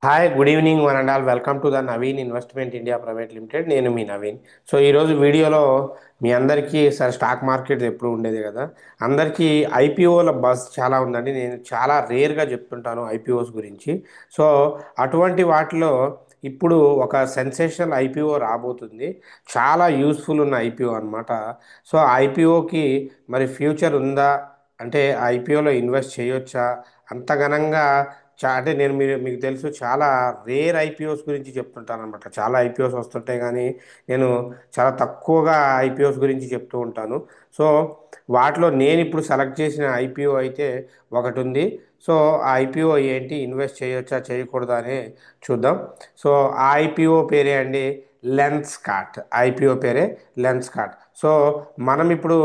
Hi good evening one and all welcome to the Naveen investment India private limited. నేను మీ Naveen. So ఈరోజు వీడియోలో మీ అందరికీ sir stock market ఎప్పుడు ఉండేది కదా, అందరికీ ఐపీఓల బస్ చాలా ఉందండి. నేను చాలా రేర్గా చెప్తుంటాను ఐపీఓస్ గురించి. సో అటువంటి వాటిలో ఇప్పుడు ఒక సెన్సేషనల్ ఐపీఓ రాబోతుంది. చాలా యూస్ఫుల్ ఉన్న ఐపీఓ అనమాట. సో ఐపీఓకి మరి ఫ్యూచర్ ఉందా, అంటే ఐపీఓలో ఇన్వెస్ట్ చేయొచ్చా, అంత ఘనంగా అంటే నేను మీకు తెలుసు చాలా రేర్ ఐపీఓస్ గురించి చెప్తుంటాను అనమాట. చాలా ఐపీఓస్ వస్తుంటాయి కానీ నేను చాలా తక్కువగా ఐపీఓస్ గురించి చెప్తూ ఉంటాను. సో వాటిలో నేను ఇప్పుడు సెలెక్ట్ చేసిన ఐపీఓ అయితే ఒకటి ఉంది. సో ఆ ఐపీఓ ఏంటి, ఇన్వెస్ట్ చేయొచ్చా చేయకూడదా అని చూద్దాం. సో ఆ ఐపీఓ పేరే అండి లెన్స్ కార్ట్. ఐపీఓ పేరే లెన్స్ కార్ట్. సో మనం ఇప్పుడు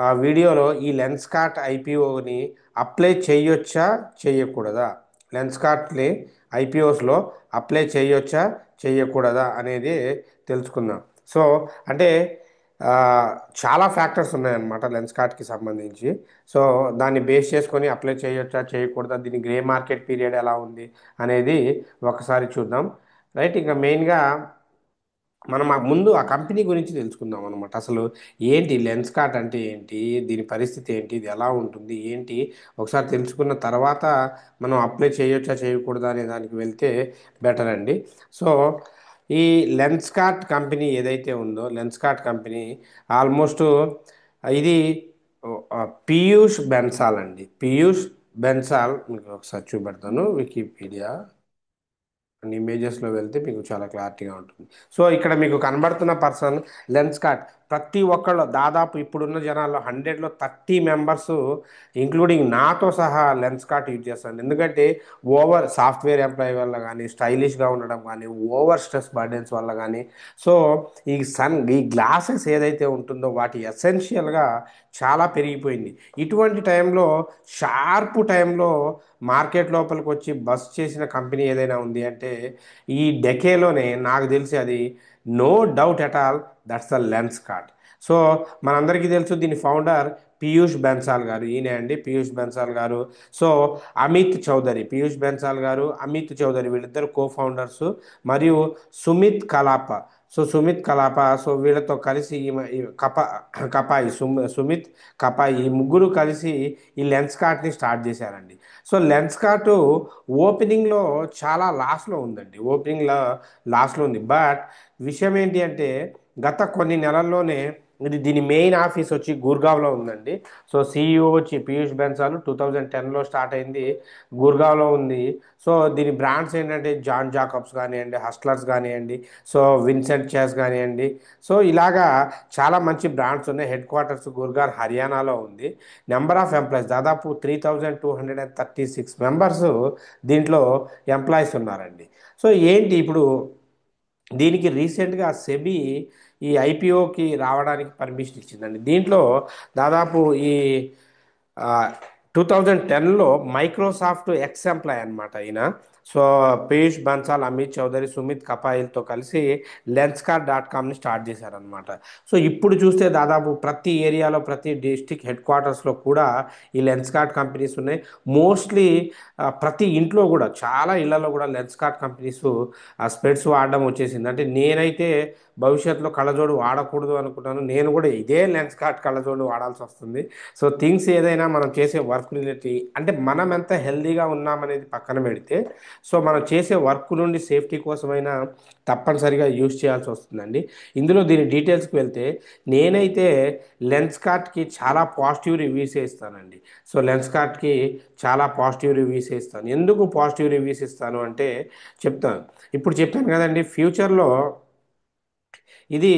ఆ వీడియోలో ఈ లెన్స్ కార్ట్ ఐపీఓని అప్లై చేయొచ్చా చేయకూడదా, లెన్స్ కార్ట్ని ఐపీఓస్లో అప్లై చేయొచ్చా చేయకూడదా అనేది తెలుసుకుందాం. సో అంటే ఆ, చాలా ఫ్యాక్టర్స్ ఉన్నాయన్నమాట లెన్స్ కార్ట్కి సంబంధించి. సో దాన్ని బేస్ చేసుకొని అప్లై చేయొచ్చా చేయకూడదా, దీని గ్రే మార్కెట్ పీరియడ్ ఎలా ఉంది అనేది ఒకసారి చూద్దాం. రైట్, ఇంకా మెయిన్గా మనం ఆ ముందు ఆ కంపెనీ గురించి తెలుసుకుందాం అనమాట. అసలు ఏంటి లెన్స్ కార్ట్ అంటే ఏంటి, దీని పరిస్థితి ఏంటి, ఇది ఎలా ఉంటుంది ఏంటి, ఒకసారి తెలుసుకున్న తర్వాత మనం అప్లై చేయొచ్చా చేయకూడదా అనే దానికి వెళ్తే బెటర్ అండి. సో ఈ లెన్స్ కార్ట్ కంపెనీ ఏదైతే ఉందో, లెన్స్ కార్ట్ కంపెనీ ఆల్మోస్ట్ ఇది పీయూష్ బెన్సాల్ అండి. పీయూష్ బెన్సాల్ మీకు ఒకసారి చూపెడతాను. వికీపీడియా అండ్ ఇమేజెస్లో వెళ్తే మీకు చాలా క్లారిటీగా ఉంటుంది. సో ఇక్కడ మీకు కనబడుతున్న పర్సన్ లెన్స్ కార్ట్. ప్రతి ఒక్కళ్ళు దాదాపు ఇప్పుడున్న జనాల్లో 100లో 30 మెంబర్స్ ఇంక్లూడింగ్ నాతో సహా లెన్స్ కార్ట్ యూజ్ చేస్తాను. ఎందుకంటే ఓవర్ సాఫ్ట్వేర్ ఎంప్లాయీ వల్ల కానీ, స్టైలిష్గా ఉండడం కానీ, ఓవర్ స్ట్రెస్ బర్డెన్స్ వల్ల కానీ, సో ఈ గ్లాసెస్ ఏదైతే ఉంటుందో వాటి ఎసెన్షియల్గా చాలా పెరిగిపోయింది. ఇటువంటి టైంలో, షార్ప్ టైంలో మార్కెట్ లోపలికి వచ్చి బస్ చేసిన కంపెనీ ఏదైనా ఉంది అంటే ఈ డెకేలోనే నాకు తెలిసి అది no doubt at all that's the Lenskart. So మనందరికీ తెలుసు దీని ఫౌండర్ పీయూష్ బెన్సాల్ గారు. ఈయనే అండి పీయూష్ బెన్సాల్ గారు. సో అమిత్ చౌదరి, పీయూష్ బెన్సాల్ గారు, అమిత్ చౌదరి వీళ్ళిద్దరు కో ఫౌండర్స్. మరియు సుమిత్ కలాప. సో సుమిత్ కలాప, సో వీళ్ళతో కలిసి ఈ కపాయి సుమిత్ కపాయి, ఈ ముగ్గురు కలిసి ఈ లెన్స్ కార్ట్ని స్టార్ట్ చేశారండి. సో లెన్స్ కార్ట్ ఓపెనింగ్లో చాలా లాస్లో ఉందండి. ఓపెనింగ్లో లాస్లో ఉంది. బట్ విషయం ఏంటి అంటే గత కొన్ని నెలల్లోనే దీని మెయిన్ ఆఫీస్ వచ్చి గుర్గావ్లో ఉందండి. సో సిఇఓ వచ్చి పీయూష్ బెన్సాల్ 2010లో స్టార్ట్ అయింది, గుర్గావ్లో ఉంది. సో దీని బ్రాండ్స్ ఏంటంటే జాన్ జాకబ్స్ కానివ్వండి, హస్ట్లర్స్ కానివ్వండి, సో విన్సెంట్ చేస్ కానివ్వండి, సో ఇలాగా చాలా మంచి బ్రాండ్స్ ఉన్నాయి. హెడ్ క్వార్టర్స్ గుర్గావ్ హర్యానాలో ఉంది. నెంబర్ ఆఫ్ ఎంప్లాయీస్ దాదాపు 3236 మెంబర్స్ దీంట్లో ఎంప్లాయీస్ ఉన్నారండి. సో ఏంటి ఇప్పుడు దీనికి రీసెంట్గా సెబీ ఈ ఐపీఓకి రావడానికి పర్మిషన్ ఇచ్చిందండి. దీంట్లో దాదాపు ఈ 2010లో మైక్రోసాఫ్ట్ ఎక్స్ ఎంప్లాయ్ అనమాట ఈయన. సో పీయూష్ బన్సాల్, అమిత్ చౌదరి, సుమిత్ కపాయిల్తో కలిసి లెన్స్కార్.కామ్ని స్టార్ట్ చేశారనమాట. సో ఇప్పుడు చూస్తే దాదాపు ప్రతి ఏరియాలో, ప్రతి డిస్టిక్ హెడ్ క్వార్టర్స్లో కూడా ఈ లెన్స్కార్ట్ కంపెనీస్ ఉన్నాయి. మోస్ట్లీ ప్రతి ఇంట్లో కూడా, చాలా ఇళ్లలో కూడా లెన్స్కార్ట్ కంపెనీస్ ఆ స్పెడ్స్ వాడడం వచ్చేసింది. అంటే నేనైతే భవిష్యత్తులో కళ్ళజోడు వాడకూడదు అనుకుంటాను. నేను కూడా ఇదే లెన్స్ కార్ట్ కళ్ళజోడు వాడాల్సి వస్తుంది. సో థింగ్స్ ఏదైనా మనం చేసే వర్క్ రిలేటెడ్, అంటే మనం ఎంత హెల్దీగా ఉన్నామనేది పక్కన పెడితే, సో మనం చేసే వర్క్ నుండి సేఫ్టీ కోసమైనా తప్పనిసరిగా యూజ్ చేయాల్సి వస్తుందండి. ఇందులో దీని డీటెయిల్స్కి వెళ్తే నేనైతే లెన్స్ కార్ట్కి చాలా పాజిటివ్ రివ్యూస్ ఇస్తానండి. సో లెన్స్ కార్ట్కి చాలా పాజిటివ్ రివ్యూస్ ఇస్తాను. ఎందుకు పాజిటివ్ రివ్యూస్ ఇస్తాను అంటే చెప్తాను. ఇప్పుడు చెప్పాను కదండి, ఫ్యూచర్లో ఇది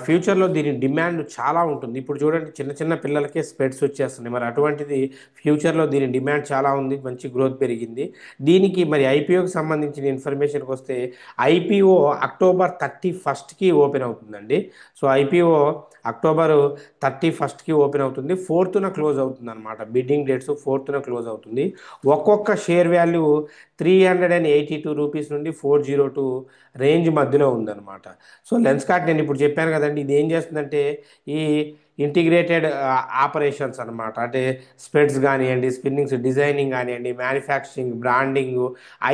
ఫ్యూచర్లో దీని డిమాండ్ చాలా ఉంటుంది. ఇప్పుడు చూడండి, చిన్న చిన్న పిల్లలకే స్పెడ్స్ వచ్చేస్తున్నాయి. మరి అటువంటిది ఫ్యూచర్లో దీని డిమాండ్ చాలా ఉంది, మంచి గ్రోత్ పెరిగింది. దీనికి మరి ఐపీఓకి సంబంధించిన ఇన్ఫర్మేషన్కి వస్తే ఐపీఓ అక్టోబర్ 31కి ఓపెన్ అవుతుందండి. సో ఐపీఓ అక్టోబర్ 31కి ఓపెన్ అవుతుంది, 4న క్లోజ్ అవుతుంది అనమాట. బిడ్డింగ్ డేట్స్ 4న క్లోజ్ అవుతుంది. ఒక్కొక్క షేర్ వాల్యూ 382 రూపీస్ నుండి 402 రేంజ్ మధ్యలో ఉందన్నమాట. సో లెన్స్ కార్ట్ నేను ఇప్పుడు చెప్పాను కదండి, ఇది ఏం చేస్తుందంటే ఈ ఇంటిగ్రేటెడ్ ఆపరేషన్స్ అనమాట. అంటే స్పెడ్స్ కానివ్వండి, స్పిన్నింగ్స్, డిజైనింగ్ కానివ్వండి, మ్యానుఫ్యాక్చరింగ్, బ్రాండింగ్,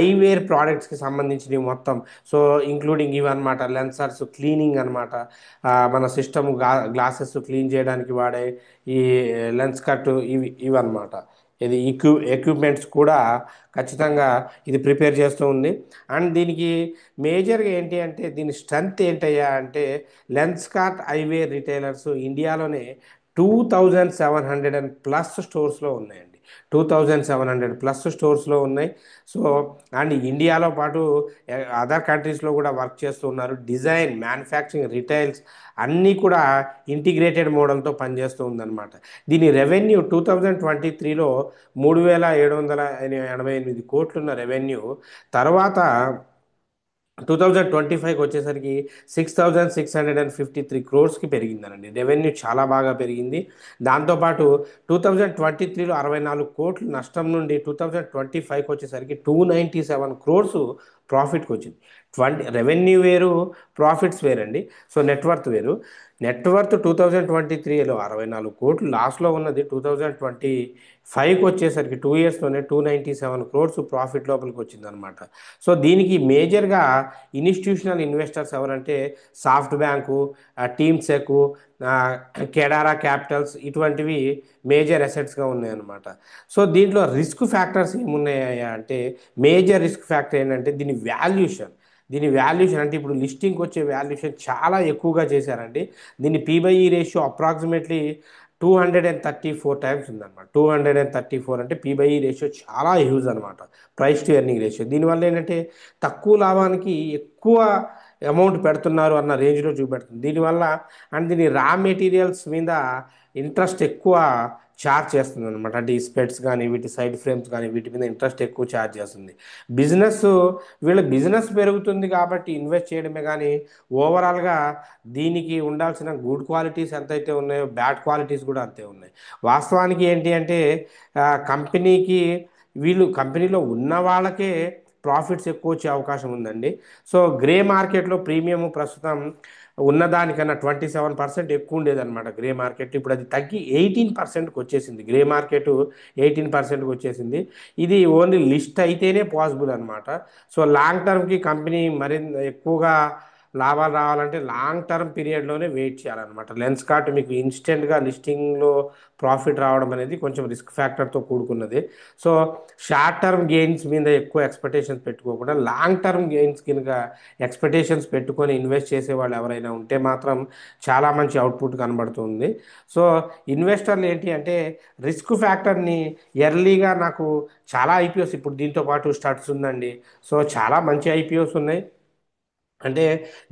ఐవేర్ ప్రోడక్ట్స్కి సంబంధించినవి మొత్తం. సో ఇంక్లూడింగ్ ఇవి అనమాట, లెన్సర్స్, క్లీనింగ్ అనమాట. మన సిస్టమ్ గ్లాసెస్ క్లీన్ చేయడానికి వాడే ఈ లెన్స్ కట్, ఇవన్నమాట. ఇది ఎక్విప్మెంట్స్ కూడా ఖచ్చితంగా ఇది ప్రిపేర్ చేస్తూ ఉంది. అండ్ దీనికి మేజర్గా ఏంటి అంటే, దీని స్ట్రెంత్ ఏంటయ్యా అంటే, లెన్స్ కార్ట్ ఐవేర్ రిటైలర్స్ ఇండియాలోనే 2700 అండ్ ప్లస్ స్టోర్స్లో ఉన్నాయండి. 2700 ప్లస్ స్టోర్స్లో ఉన్నాయి. సో అండ్ ఇండియాలో పాటు అదర్ కంట్రీస్లో కూడా వర్క్ చేస్తూ ఉన్నారు. డిజైన్, మ్యానుఫ్యాక్చరింగ్, రిటైల్స్ అన్నీ కూడా ఇంటిగ్రేటెడ్ మోడల్తో పనిచేస్తూ ఉందన్నమాట. దీని రెవెన్యూ 2023లో 3788 కోట్లున్న రెవెన్యూ తర్వాత 2025కి వచ్చేసరికి 6653 క్రోర్స్కి పెరిగిందనండి. రెవెన్యూ చాలా బాగా పెరిగింది. దాంతోపాటు 2023లో 64 కోట్లు నష్టం నుండి 2025కి వచ్చేసరికి 297 క్రోర్స్ ప్రాఫిట్కి వచ్చింది. రెవెన్యూ వేరు, ప్రాఫిట్స్ వేరండి. సో నెట్వర్త్ వేరు. నెట్వర్త్ 2023లో 64 కోట్లు లాస్లో ఉన్నది, 2025కి వచ్చేసరికి 2 ఇయర్స్లోనే 297 క్రోర్స్ ప్రాఫిట్ లోపలికి వచ్చిందనమాట. సో దీనికి మేజర్గా ఇన్స్టిట్యూషనల్ ఇన్వెస్టర్స్ ఎవరంటే సాఫ్ట్ బ్యాంకు, టీమ్సెక్, కెడారా క్యాపిటల్స్, ఇటువంటివి మేజర్ అసెట్స్గా ఉన్నాయన్నమాట. సో దీంట్లో రిస్క్ ఫ్యాక్టర్స్ ఏమున్నాయా అంటే, మేజర్ రిస్క్ ఫ్యాక్టర్ ఏంటంటే దీని వాల్యుయేషన్ అంటే ఇప్పుడు లిస్టింగ్కి వచ్చే వాల్యుయేషన్ చాలా ఎక్కువగా చేశారండి. దీని పీబైఈ రేషియో అప్రాక్సిమేట్లీ 234 టైమ్స్ ఉందన్నమాట. 234 అంటే పీబైఈ రేషియో చాలా హ్యూజ్ అనమాట. Price to earning ratio. దీనివల్ల ఏంటంటే తక్కువ లాభానికి ఎక్కువ అమౌంట్ పెడుతున్నారు అన్న రేంజ్లో చూపెడుతుంది. దీనివల్ల అండ్ దీని రా మెటీరియల్స్ మీద ఇంట్రెస్ట్ ఎక్కువ ఛార్జ్ చేస్తుంది అనమాట. అంటే ఈ స్పెట్స్ కానీ, వీటి సైడ్ ఫ్రేమ్స్ కానీ, వీటి మీద ఇంట్రెస్ట్ ఎక్కువ ఛార్జ్ చేస్తుంది. బిజినెస్ వీళ్ళ బిజినెస్ పెరుగుతుంది కాబట్టి ఇన్వెస్ట్ చేయడమే కానీ, ఓవరాల్గా దీనికి ఉండాల్సిన గుడ్ క్వాలిటీస్ ఎంతైతే ఉన్నాయో, బ్యాడ్ క్వాలిటీస్ కూడా అంతే ఉన్నాయి. వాస్తవానికి ఏంటి అంటే, కంపెనీకి కంపెనీలో ఉన్న వాళ్ళకే ప్రాఫిట్స్ ఎక్కువ వచ్చే అవకాశం ఉందండి. సో గ్రే మార్కెట్లో ప్రీమియం ప్రస్తుతం ఉన్నదానికన్నా 27% ఎక్కువ ఉండేదన్నమాట గ్రే మార్కెట్. ఇప్పుడు అది తగ్గి 18%కి వచ్చేసింది. గ్రే మార్కెట్ 18%కి వచ్చేసింది. ఇది ఓన్లీ లిస్ట్ అయితేనే పాసిబుల్ అనమాట. సో లాంగ్ టర్మ్కి కంపెనీ మరింత ఎక్కువగా లాభాలు రావాలంటే లాంగ్ టర్మ్ పీరియడ్లోనే వెయిట్ చేయాలన్నమాట. లెన్స్ కార్ట్ మీకు ఇన్స్టెంట్గా లిస్టింగ్లో ప్రాఫిట్ రావడం అనేది కొంచెం రిస్క్ ఫ్యాక్టర్తో కూడుకున్నది. సో షార్ట్ టర్మ్ గెయిన్స్ మీద ఎక్కువ ఎక్స్పెక్టేషన్స్ పెట్టుకోకుండా లాంగ్ టర్మ్ గెయిన్స్ కనుక ఎక్స్పెక్టేషన్స్ పెట్టుకొని ఇన్వెస్ట్ చేసే వాళ్ళు ఎవరైనా ఉంటే మాత్రం చాలా మంచి అవుట్పుట్ కనబడుతుంది. సో ఇన్వెస్టర్లు ఏంటి అంటే, రిస్క్ ఫ్యాక్టర్ని ఎర్లీగా, నాకు చాలా ఐపీఓస్ ఇప్పుడు దీంతో పాటు స్టార్ట్స్ ఉందండి. సో చాలా మంచి ఐపీఓస్ ఉన్నాయి. అంటే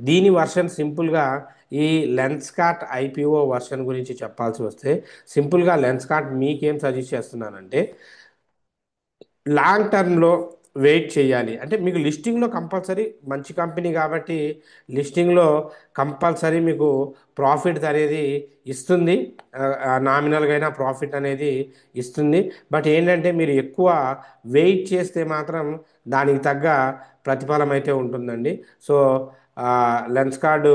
దీని వర్షన్ సింపుల్గా, ఈ లెన్స్ కార్ట్ ఐపీఓ వర్షన్ గురించి చెప్పాల్సి వస్తే, సింపుల్గా లెన్స్ కార్ట్ మీకేం సజెస్ట్ చేస్తున్నానంటే, లాంగ్ టర్మ్లో వెయిట్ చేయాలి అంటే, మీకు లిస్టింగ్లో కంపల్సరీ మంచి కంపెనీ కాబట్టి లిస్టింగ్లో కంపల్సరీ మీకు ప్రాఫిట్ అనేది ఇస్తుంది. నామినల్గా అయినా ప్రాఫిట్ అనేది ఇస్తుంది. బట్ ఏంటంటే మీరు ఎక్కువ వెయిట్ చేస్తే మాత్రం దానికి తగ్గ ప్రతిఫలం అయితే ఉంటుందండి. So lens card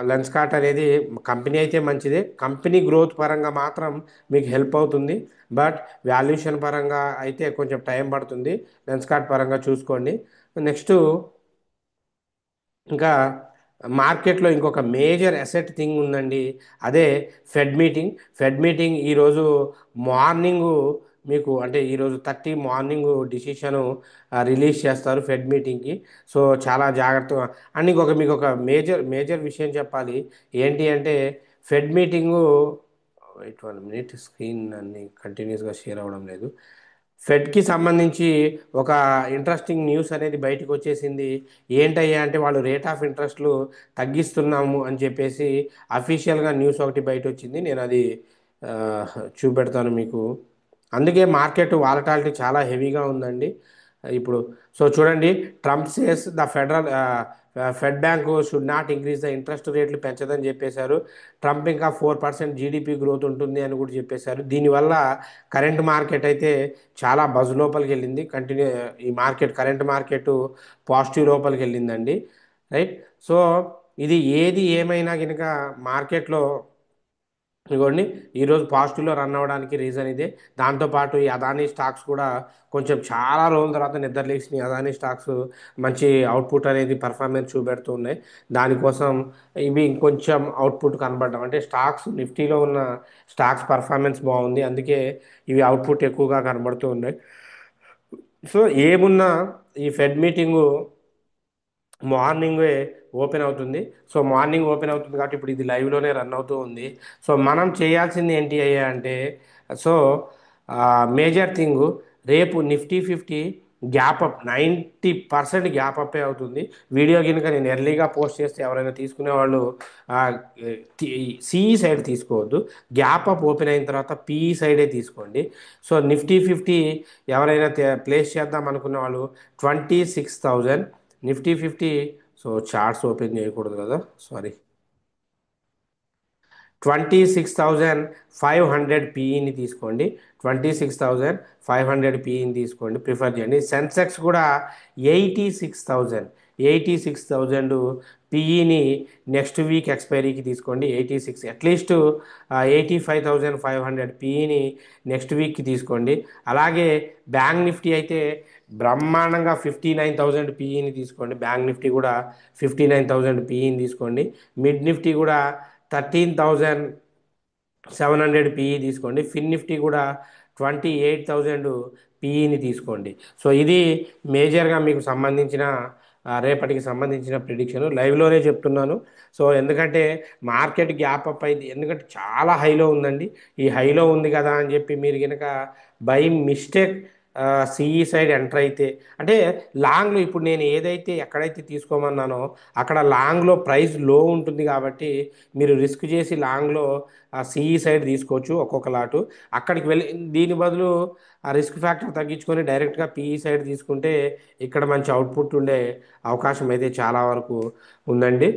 lens cart అనేది కంపెనీ అయితే మంచిదే. కంపెనీ గ్రోత్ పరంగా మాత్రం మీకు హెల్ప్ అవుతుంది. బట్ వాల్యుయేషన్ పరంగా అయితే కొంచెం టైం పడుతుంది. లెన్స్ కార్ట్ పరంగా చూసుకోండి. నెక్స్ట్ ఇంకా మార్కెట్లో ఇంకొక మేజర్ అసెట్ థింగ్ ఉందండి. అదే ఫెడ్ మీటింగ్ ఈరోజు మార్నింగు, మీకు అంటే ఈరోజు 30 మార్నింగ్ డిసిషను రిలీజ్ చేస్తారు ఫెడ్ మీటింగ్కి. సో చాలా జాగ్రత్తగా. అండ్ మీకు ఒక మేజర్ మేజర్ విషయం చెప్పాలి. ఏంటి అంటే, Fed meeting, wait 1 minute, screen అన్ని కంటిన్యూస్గా షేర్ అవ్వడం లేదు. ఫెడ్కి సంబంధించి ఒక ఇంట్రెస్టింగ్ న్యూస్ అనేది బయటకు వచ్చేసింది. ఏంటయ్యా అంటే, వాళ్ళు రేట్ ఆఫ్ ఇంట్రెస్ట్లు తగ్గిస్తున్నాము అని చెప్పేసి అఫీషియల్గా న్యూస్ ఒకటి బయట వచ్చింది. నేను అది ఆ, చూపెడతాను మీకు. అందుకే మార్కెట్ వాలటాలిటీ చాలా హెవీగా ఉందండి ఇప్పుడు. సో చూడండి, Trump says the fed bank should not increase the interest రేట్లు పెంచదని చెప్పేశారు. ట్రంప్ ఇంకా 4% జీడిపి గ్రోత్ ఉంటుంది అని కూడా చెప్పేశారు. దీనివల్ల కరెంట్ మార్కెట్ అయితే చాలా బజ్ లోపలికి వెళ్ళింది. కరెంట్ మార్కెట్ పాజిటివ్ లోపలికి వెళ్ళిందండి. రైట్. సో ఇది ఏది ఏమైనా కనుక మార్కెట్లో ఇదిగోండి ఈరోజు పాజిటివ్లో రన్ అవ్వడానికి రీజన్ ఇదే. దాంతోపాటు ఈ అదానీ స్టాక్స్ కూడా కొంచెం చాలా రోజుల తర్వాత నిద్రలేసిన అదానీ స్టాక్స్ మంచి అవుట్పుట్ అనేది పర్ఫార్మెన్స్ చూపెడుతూ ఉన్నాయి. దానికోసం ఇవి ఇంకొంచెం అవుట్పుట్ కనబడడం అంటే స్టాక్స్ నిఫ్టీలో ఉన్న స్టాక్స్ పర్ఫార్మెన్స్ బాగుంది, అందుకే ఇవి అవుట్పుట్ ఎక్కువగా కనబడుతూ ఉన్నాయి. సో ఏమున్నా ఈ ఫెడ్ మీటింగు మార్నింగే ఓపెన్ అవుతుంది. సో మార్నింగ్ ఓపెన్ అవుతుంది కాబట్టి ఇప్పుడు ఇది లైవ్లోనే రన్ అవుతూ ఉంది. సో మనం చేయాల్సింది ఏంటి అయ్యా అంటే, సో మేజర్ థింగ్, రేపు నిఫ్టీ 50 గ్యాప్ అప్ 90% గ్యాప్ అప్పే అవుతుంది. వీడియో కనుక నేను ఎర్లీగా పోస్ట్ చేస్తే ఎవరైనా తీసుకునే వాళ్ళు సిఈ సైడ్ తీసుకోవద్దు, గ్యాప్ అప్ ఓపెన్ అయిన తర్వాత పిఈ సైడే తీసుకోండి. సో నిఫ్టీ 50 ఎవరైనా ప్లేస్ చేద్దాం అనుకున్న వాళ్ళు 26,000 నిఫ్టీ 50. సో చార్ట్స్ ఓపెన్ చేయకూడదు కదా, సారీ. 26,500 పీఈని తీసుకోండి. 26,500 పీఈని తీసుకోండి, ప్రిఫర్ చేయండి. సెన్సెక్స్ కూడా 86,000 పీఈని నెక్స్ట్ వీక్ ఎక్స్పైరీకి తీసుకోండి. 86 అట్లీస్ట్ 85,500 పీఈని నెక్స్ట్ వీక్కి తీసుకోండి. అలాగే బ్యాంక్ నిఫ్టీ అయితే బ్రహ్మాండంగా 59,000 పీఈని తీసుకోండి. బ్యాంక్ నిఫ్టీ కూడా 59,000 పీఈని తీసుకోండి. మిడ్ నిఫ్టీ కూడా 13,700 పీఈ తీసుకోండి. ఫిన్ నిఫ్టీ కూడా 28,000 పీఈని తీసుకోండి. సో ఇది మేజర్గా మీకు సంబంధించిన రేపటికి సంబంధించిన ప్రిడిక్షన్ లైవ్లోనే చెప్తున్నాను. సో ఎందుకంటే మార్కెట్ గ్యాప్ అప్ అయింది, ఎందుకంటే చాలా హైలో ఉందండి. ఈ హైలో ఉంది కదా అని చెప్పి మీరు కనుక by mistake CE side enter అయితే, అంటే లాంగ్లో ఇప్పుడు నేను ఏదైతే ఎక్కడైతే తీసుకోమన్నానో అక్కడ లాంగ్లో ప్రైస్ లో ఉంటుంది కాబట్టి మీరు రిస్క్ చేసి లాంగ్లో సిఈ సైడ్ తీసుకోవచ్చు ఒక్కొక్క లాటు. అక్కడికి వెళ్ళి దీని బదులు ఆ రిస్క్ ఫ్యాక్టర్ తగ్గించుకొని డైరెక్ట్గా పిఈ సైడ్ తీసుకుంటే ఇక్కడ మంచి అవుట్పుట్ ఉండే అవకాశం అయితే చాలా వరకు ఉందండి.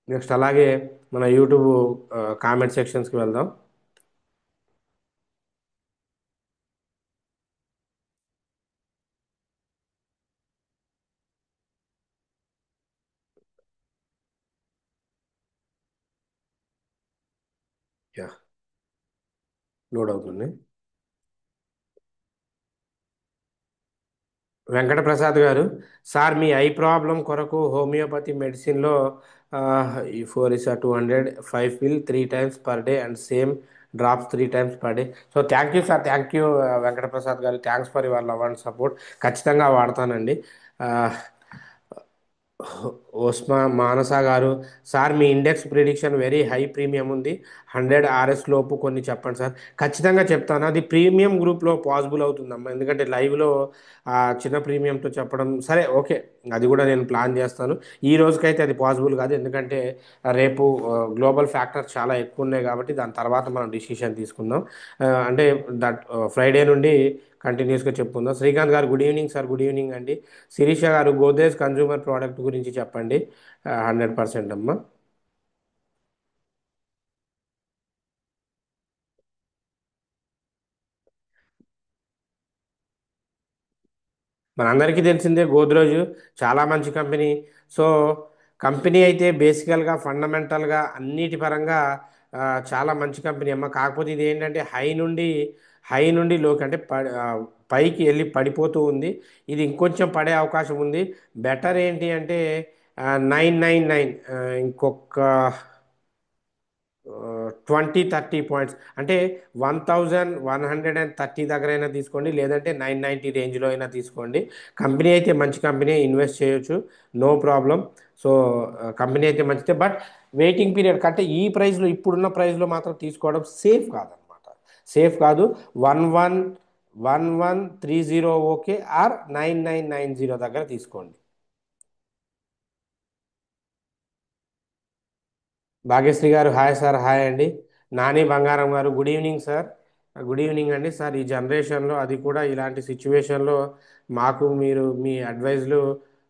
నెక్స్ట్ అలాగే మన యూట్యూబ్ కామెంట్ సెక్షన్స్కి వెళ్దాం. యా, లోడ్ అవుతుంది. వెంకటప్రసాద్ గారు, సార్ మీ ఐ ప్రాబ్లం కొరకు హోమియోపతి మెడిసిన్లో ఈ 4:200 5 pill 3 times per day and same drops 3 times per day. So thank you sir, thank you Venkataprasad గారు, thanks for your love and support. ఖచ్చితంగా వాడతానండి. ఆ, ఓస్మా మానస గారు, సార్ మీ index prediction very high premium ఉంది, 100 RS లోపు కొన్ని చెప్పండి సార్. ఖచ్చితంగా చెప్తాను, అది ప్రీమియం గ్రూప్లో పాసిబుల్ అవుతుందమ్మా, ఎందుకంటే లైవ్లో చిన్న ప్రీమియంతో చెప్పడం సరే ఓకే, అది కూడా నేను ప్లాన్ చేస్తాను. ఈ రోజుకైతే అది పాసిబుల్ కాదు, ఎందుకంటే రేపు గ్లోబల్ ఫ్యాక్టర్స్ చాలా ఎక్కువ ఉన్నాయి కాబట్టి దాని తర్వాత మనం డిసిషన్ తీసుకుందాం. అంటే దట్ ఫ్రైడే నుండి కంటిన్యూస్గా చెప్పుకుందాం. శ్రీకాంత్ గారు good evening sir. Good evening అండి. శిరీష గారు గోద్రేజ్ కన్జ్యూమర్ ప్రోడక్ట్ గురించి చెప్పండి. 100% అమ్మా. మనందరికీ తెలిసిందే గోద్రేజ్ చాలా మంచి కంపెనీ. సో కంపెనీ అయితే బేసికల్గా ఫండమెంటల్గా అన్నిటి పరంగా ఆ, చాలా మంచి కంపెనీ అమ్మ. కాకపోతే ఇది ఏంటంటే హై నుండి లోకి అంటే పైకి వెళ్ళి పడిపోతూ ఉంది. ఇది ఇంకొంచెం పడే అవకాశం ఉంది. బెటర్ ఏంటి అంటే 999, ఇంకొక 20-30 పాయింట్స్ అంటే 1,130 దగ్గరైనా తీసుకోండి, లేదంటే 990 రేంజ్లో అయినా తీసుకోండి. కంపెనీ అయితే మంచి కంపెనీ, ఇన్వెస్ట్ చేయొచ్చు, నో ప్రాబ్లం. సో కంపెనీ అయితే మంచిదే, బట్ వెయిటింగ్ పీరియడ్ కంటే ఈ ప్రైస్లో ఇప్పుడున్న ప్రైస్లో మాత్రం తీసుకోవడం సేఫ్ కాదనమాట. సేఫ్ కాదు. 111130 ఓకే, ఆర్ 9990 దగ్గర తీసుకోండి. భాగ్యశ్రీ గారు హాయ్ సార్. హాయ్ అండి. నాని బంగారం గారు good evening sir. Good evening అండి. సార్ ఈ జనరేషన్లో అది కూడా ఇలాంటి సిచ్యువేషన్లో మాకు మీరు మీ అడ్వైజ్లు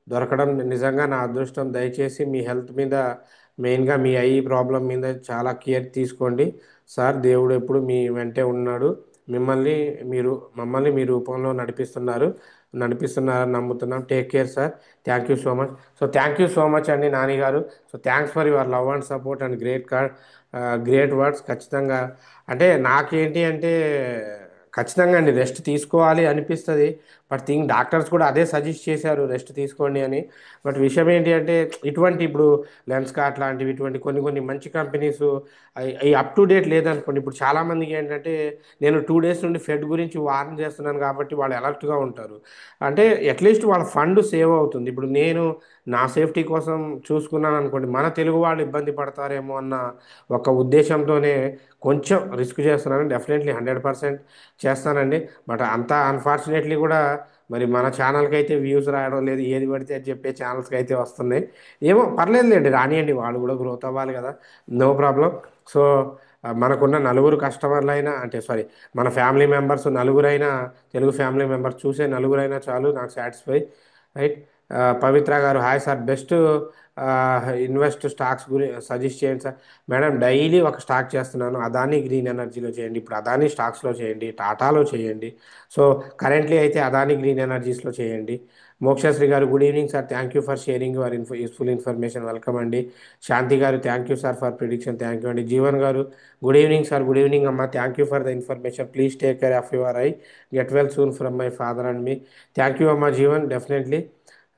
దొరకడం నిజంగా నా అదృష్టం. దయచేసి మీ హెల్త్ మీద, మెయిన్గా మీ ఐ ప్రాబ్లం మీద చాలా కేర్ తీసుకోండి సార్. దేవుడు ఎప్పుడు మీ వెంటే ఉన్నాడు. మిమ్మల్ని మీరు మమ్మల్ని మీ రూపంలో నడిపిస్తున్నారని నమ్ముతున్నాం. Take care sir. Thank you so much. So thank you so much అండి నాని గారు. So thanks for your love and support and great words. ఖచ్చితంగా అంటే నాకేంటి అంటే ఖచ్చితంగా అండి రెస్ట్ తీసుకోవాలి అనిపిస్తుంది. బట్ డాక్టర్స్ కూడా అదే సజెస్ట్ చేశారు, రెస్ట్ తీసుకోండి అని. బట్ విషయం ఏంటి అంటే ఇటువంటి ఇప్పుడు లెన్స్కార్ట్ లాంటివి ఇటువంటి కొన్ని కొన్ని మంచి కంపెనీస్ అవి అప్ టు డేట్ లేదనుకోండి. ఇప్పుడు చాలామందికి ఏంటంటే నేను 2 డేస్ నుండి ఫెడ్ గురించి వార్న్ చేస్తున్నాను కాబట్టి వాళ్ళు అలర్ట్గా ఉంటారు. అంటే అట్లీస్ట్ వాళ్ళ ఫండ్ సేవ్ అవుతుంది. ఇప్పుడు నేను నా సేఫ్టీ కోసం చూసుకున్నాను అనుకోండి, మన తెలుగు వాళ్ళు ఇబ్బంది పడతారేమో అన్న ఒక ఉద్దేశంతోనే కొంచెం రిస్క్ చేస్తున్నాను. డెఫినెట్లీ 100% చేస్తానండి. బట్ అంతా అన్ఫార్చునేట్లీ కూడా మరి మన ఛానల్కి అయితే వ్యూస్ రావడం లేదు, ఏది పడితే అది చెప్పే ఛానల్స్కి అయితే వస్తున్నాయి. ఏమో పర్లేదులేండి, రానియండి, వాళ్ళు కూడా గ్రోత్ అవ్వాలి కదా. No problem. సో మనకున్న నలుగురు కస్టమర్లు అయినా అంటే సారీ మన ఫ్యామిలీ మెంబర్స్ నలుగురైనా, తెలుగు ఫ్యామిలీ మెంబర్స్ చూసే నలుగురైనా చాలు నాకు సాటిస్ఫై. రైట్. పవిత్ర గారు hi sir, best invest stocks suggest చేయండి సార్. మేడం డైలీ ఒక స్టాక్ చేస్తున్నాను, అదానీ గ్రీన్ ఎనర్జీలో చేయండి, ఇప్పుడు అదానీ స్టాక్స్లో చేయండి, టాటాలో చేయండి. సో కరెంట్లీ అయితే అదానీ గ్రీన్ ఎనర్జీస్లో చేయండి. మోక్షశ్రీ గారు good evening sir, thank you for sharing your useful information, welcome అండి. శాంతి గారు thank you sir for prediction, thank you అండి. జీవన్ గారు good evening sir, good evening అమ్మ, thank you for the information, please take care of your eye, get well soon from my father and మీ. Thank you అమ్మ Jeevan, definitely.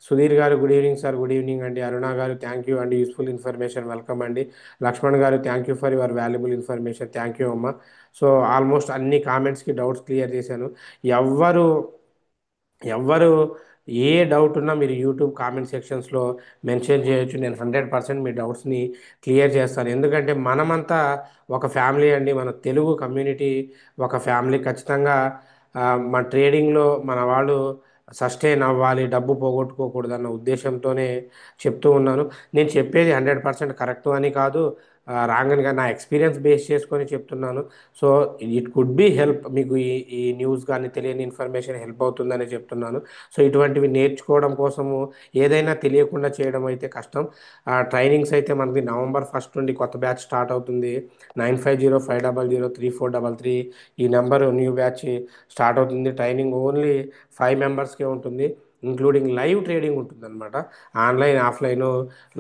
Sudheer గారు good evening sir, good evening అండి. అరుణ గారు thank you అండి, useful information, welcome అండి. లక్ష్మణ్ గారు thank you for your valuable information, thank you అమ్మ. So almost అన్ని కామెంట్స్కి డౌట్స్ క్లియర్ చేశాను. ఎవ్వరు ఎవ్వరు ఏ డౌట్ ఉన్నా మీరు యూట్యూబ్ కామెంట్ సెక్షన్స్లో మెన్షన్ చేయొచ్చు. నేను 100% మీ డౌట్స్ని క్లియర్ చేస్తాను. ఎందుకంటే మనమంతా ఒక ఫ్యామిలీ అండి, మన తెలుగు కమ్యూనిటీ ఒక ఫ్యామిలీ. ఖచ్చితంగా మన ట్రేడింగ్లో మన వాళ్ళు సస్టైన్ అవ్వాలి, డబ్బు పోగొట్టుకోకూడదు అన్న ఉద్దేశంతోనే చెప్తూ ఉన్నాను. నేను చెప్పేది 100% కరెక్ట్ అని కాదు, రాంగ్ అని కాదు, నా ఎక్స్పీరియన్స్ బేస్ చేసుకొని చెప్తున్నాను. So it could be help, మీకు ఈ న్యూస్ కానీ తెలియని ఇన్ఫర్మేషన్ హెల్ప్ అవుతుందని చెప్తున్నాను. సో ఇటువంటివి నేర్చుకోవడం కోసము ఏదైనా తెలియకుండా చేయడం అయితే కష్టం. ట్రైనింగ్స్ అయితే మనకి November 1 నుండి కొత్త బ్యాచ్ స్టార్ట్ అవుతుంది. 9505003433 ఈ నెంబర్ న్యూ బ్యాచ్ స్టార్ట్ అవుతుంది. ట్రైనింగ్ ఓన్లీ 5 మెంబర్స్కే ఉంటుంది, ఇంక్లూడింగ్ లైవ్ ట్రేడింగ్ ఉంటుంది అనమాట. ఆన్లైన్ ఆఫ్లైన్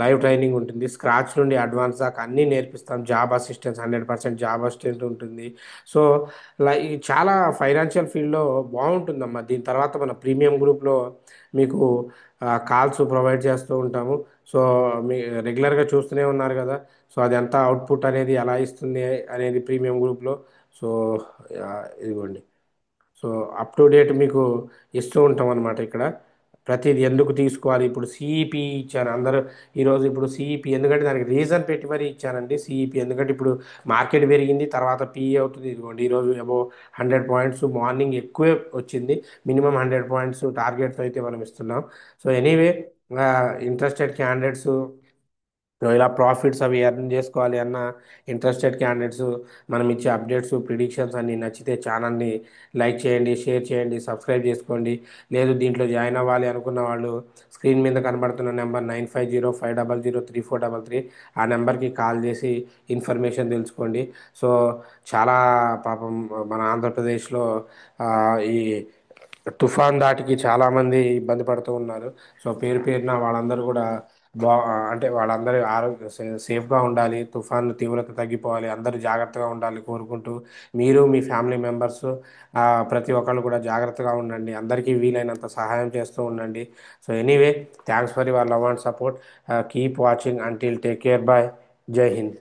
లైవ్ ట్రైనింగ్ ఉంటుంది. స్క్రాచ్ నుండి అడ్వాన్స్ దాకా అన్నీ నేర్పిస్తాం. జాబ్ అసిస్టెన్స్ 100% జాబ్ అసిస్టెంట్ ఉంటుంది. సో చాలా ఫైనాన్షియల్ ఫీల్డ్లో బాగుంటుందమ్మా. దీని తర్వాత మన ప్రీమియం గ్రూప్లో మీకు కాల్స్ ప్రొవైడ్ చేస్తూ ఉంటాము. సో మీ రెగ్యులర్గా చూస్తూనే ఉన్నారు కదా. సో అది ఎంత అవుట్పుట్ అనేది ఎలా ఇస్తుంది అనేది ప్రీమియం గ్రూప్లో. సో ఇదిగోండి. సో అప్ టు డేట్ మీకు ఇస్తూ ఉంటాం అనమాట. ఇక్కడ ప్రతిది ఎందుకు తీసుకోవాలి, ఇప్పుడు సిఈపి ఇచ్చాను అందరూ ఈరోజు. ఇప్పుడు సిఈపి ఎందుకంటే దానికి రీజన్ పెట్టి మరీ ఇచ్చానండి. సిఈపి ఎందుకంటే ఇప్పుడు మార్కెట్ పెరిగింది, తర్వాత పిఈ అవుతుంది. ఇదిగోండి ఈరోజు అబో 100 పాయింట్స్ మార్నింగ్ ఎక్కువే వచ్చింది. మినిమం 100 పాయింట్స్ టార్గెట్స్ అయితే మనం ఇస్తున్నాం. సో ఎనీవే ఇంట్రెస్టెడ్ క్యాండిడేట్స్ ఇలా ప్రాఫిట్స్ అవి ఎర్న్ చేసుకోవాలి అన్న ఇంట్రెస్టెడ్ క్యాండిడేట్స్ మనం ఇచ్చే అప్డేట్స్ ప్రిడిక్షన్స్ అన్ని నచ్చితే ఛానల్ని లైక్ చేయండి, షేర్ చేయండి, సబ్స్క్రైబ్ చేసుకోండి. లేదు దీంట్లో జాయిన్ అవ్వాలి అనుకున్న వాళ్ళు స్క్రీన్ మీద కనబడుతున్న నెంబర్ 9505003433 ఆ నెంబర్కి కాల్ చేసి ఇన్ఫర్మేషన్ తెలుసుకోండి. సో చాలా పాపం మన ఆంధ్రప్రదేశ్లో ఈ తుఫాన్ దాటికి చాలామంది ఇబ్బంది పడుతూ ఉన్నారు. సో పేరు పేరున వాళ్ళందరూ కూడా అంటే వాళ్ళందరూ సేఫ్గా ఉండాలి, తుఫాన్ తీవ్రత తగ్గిపోవాలి, అందరూ జాగ్రత్తగా ఉండాలి కోరుకుంటూ మీరు మీ ఫ్యామిలీ మెంబర్స్ ప్రతి ఒక్కళ్ళు కూడా జాగ్రత్తగా ఉండండి. అందరికీ వీలైనంత సహాయం చేస్తూ ఉండండి. So anyway thanks for your love and support. Keep watching until take care, bye, Jai Hind.